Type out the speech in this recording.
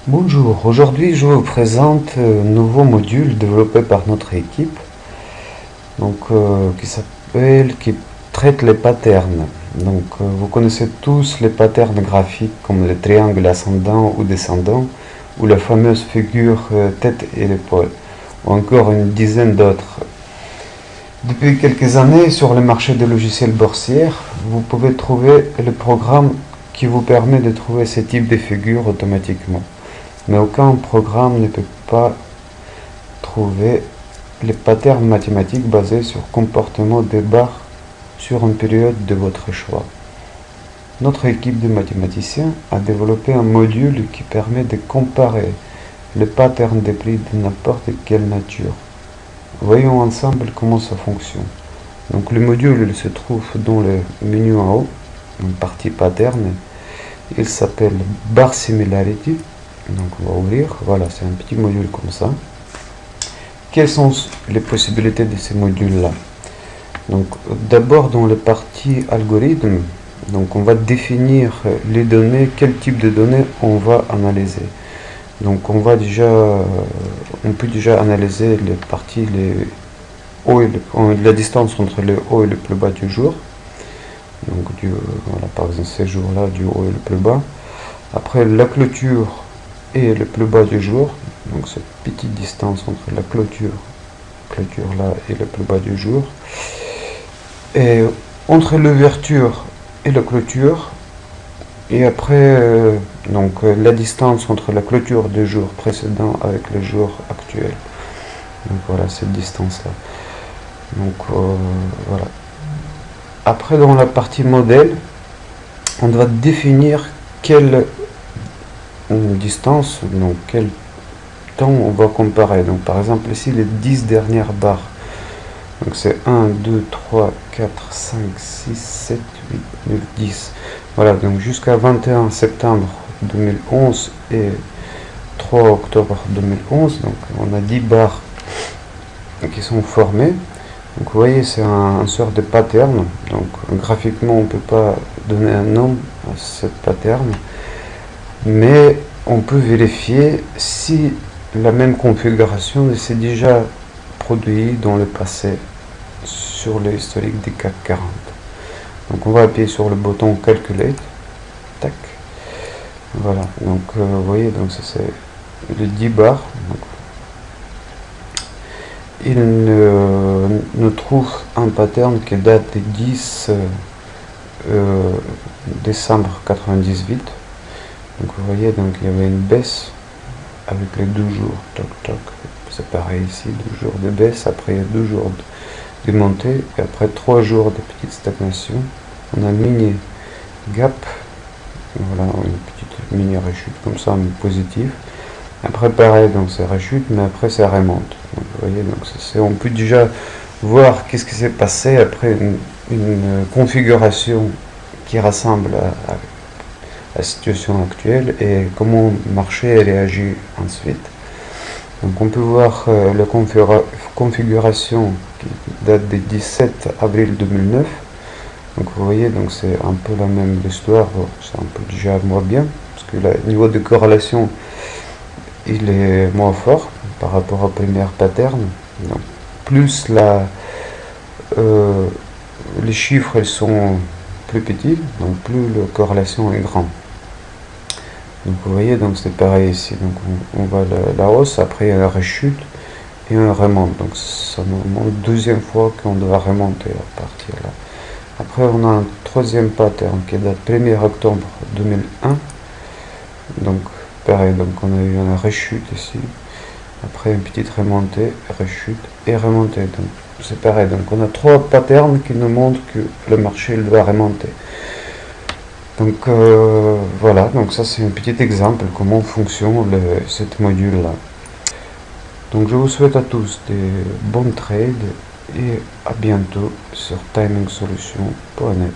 Bonjour, aujourd'hui je vous présente un nouveau module développé par notre équipe qui traite les patterns. Vous connaissez tous les patterns graphiques comme le triangle ascendant ou descendant ou la fameuse figure tête et épaule ou encore une dizaine d'autres. Depuis quelques années sur le marché des logiciels boursiers, vous pouvez trouver le programme qui vous permet de trouver ce type de figures automatiquement. Mais aucun programme ne peut pas trouver les patterns mathématiques basés sur le comportement des barres sur une période de votre choix. Notre équipe de mathématiciens a développé un module qui permet de comparer les patterns de prix de n'importe quelle nature. Voyons ensemble comment ça fonctionne. Donc le module se trouve dans le menu en haut, une partie pattern. Il s'appelle Bar Similarity. Donc on va ouvrir, voilà, c'est un petit module comme ça. Quelles sont les possibilités de ces modules là? Donc d'abord dans la partie algorithme, donc on va définir les données, quel type de données on va analyser. Donc on peut déjà analyser les parties, la distance entre le haut et le plus bas du jour. Donc voilà, par exemple ces jours là du haut et le plus bas. Après la clôture et le plus bas du jour, donc cette petite distance entre la clôture là et le plus bas du jour, et entre l'ouverture et la clôture, et après la distance entre la clôture du jour précédent avec le jour actuel. Donc voilà cette distance là. Donc voilà. Après dans la partie modèle, on doit définir quelle distance, donc quel temps on va comparer. Donc par exemple ici les 10 dernières barres. Donc c'est 1, 2, 3, 4, 5, 6, 7, 8, 9, 10. Voilà, donc jusqu'à 21 septembre 2011 et 3 octobre 2011. Donc on a 10 barres qui sont formées. Donc vous voyez, c'est un sort de pattern. Donc graphiquement on ne peut pas donner un nom à cette pattern, mais on peut vérifier si la même configuration s'est déjà produite dans le passé sur l'historique du CAC 40. Donc on va appuyer sur le bouton Calculate. Tac. Voilà. Donc vous voyez, donc ça c'est les 10 barres. Donc, il nous trouve un pattern qui date du 10 décembre 98. Donc vous voyez, donc il y avait une baisse avec les 2 jours. Toc toc. C'est pareil ici, 2 jours de baisse, après il y a 2 jours de montée, et après 3 jours de petite stagnation. On a un mini gap, voilà, une petite mini rechute comme ça, mais positive. Après pareil, donc c'est rechute, mais après ça remonte. Donc, vous voyez, donc on peut déjà voir qu'est-ce qui s'est passé après une configuration qui ressemble à la situation actuelle et comment le marché réagit ensuite. Donc on peut voir la configuration qui date du 17 avril 2009. Donc vous voyez, donc c'est un peu la même histoire, c'est un peu déjà moins bien, parce que le niveau de corrélation il est moins fort par rapport au premier pattern. Donc plus les chiffres ils sont plus petits, donc plus la corrélation est grande. Donc vous voyez, donc c'est pareil ici, donc on va la hausse, après il y a la rechute et on remonte. Donc c'est normalement la deuxième fois qu'on doit remonter à partir là. Après on a un troisième pattern qui date 1er octobre 2001. Donc pareil, donc on a eu une rechute ici, après une petite remontée, rechute et remontée. Donc c'est pareil, donc on a 3 patterns qui nous montrent que le marché il doit remonter. Donc voilà, donc ça c'est un petit exemple comment fonctionne ce module là. Donc je vous souhaite à tous des bons trades et à bientôt sur timingsolutions.net.